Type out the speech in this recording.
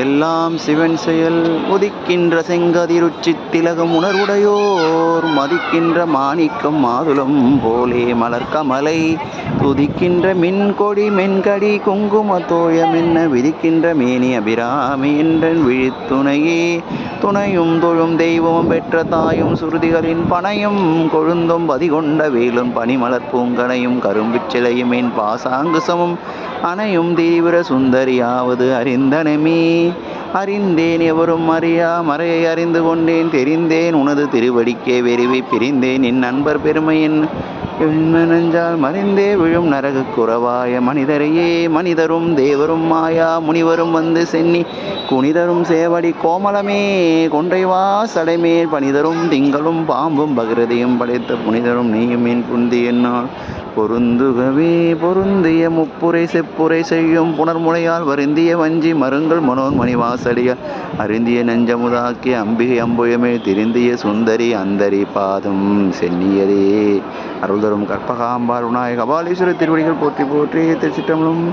எல்லாம் சிவன் செயல் உதிக்கின்ற செங்கதிருச்சி திலகம் உணர்வுடையோர் மதிக்கின்ற மாணிக்கம் மாதுளம் போலே மலர்கமலை துதிக்கின்ற மின்கொடி மென்கடி குங்கும தோயமென்ன விதிக்கின்ற மேனி அபிராமி என்றன் விழித்துணையே துணையும் தொழும் தெய்வமும் பெற்ற தாயும் சுருதிகளின் பனையும் கொழுந்தும் பதிகொண்ட வேலும் பனிமலர் பூங்கனையும் கரும்புச் சிலையும் என் பாசாங்குசமும் அணையும் தீவிர சுந்தரியாவது அறிந்தனமே. அறிந்தேன் எவரும் அறியா மறையை அறிந்து கொண்டேன் தெரிந்தேன் உனது திருவடிக்கே வெறிவை பிரிந்தேன் என் நண்பர் பெருமையின் நெஞ்சால் மறைந்தே விழும் நரக குறவாய மனிதரையே மனிதரும் தேவரும் மாயா முனிவரும் வந்து சென்னி குனிதரும் சேவடி கோமலமே கொன்றைவா சடைமேல் பனிதரும் திங்களும் பாம்பும் பகிரதையும் படைத்த புனிதரும் நீயும் என் புந்தி என்னால் பொருந்துகவே பொருந்திய முப்புரை செப்புரை செய்யும் புனர்முனையால் வருந்திய வஞ்சி மருங்கள் மனோர் மணிவாசடியால் அருந்திய நெஞ்சமுதாக்கிய அம்பிகை அம்புயமே திருந்திய சுந்தரி அந்தரி பாதம் சென்னியதே. அருள்தரும் கற்பகாம்பாள் விநாயக கபாலீஸ்வரர் திருவடிகள் போற்றி போற்றி திருச்சிற்றம்பலம்.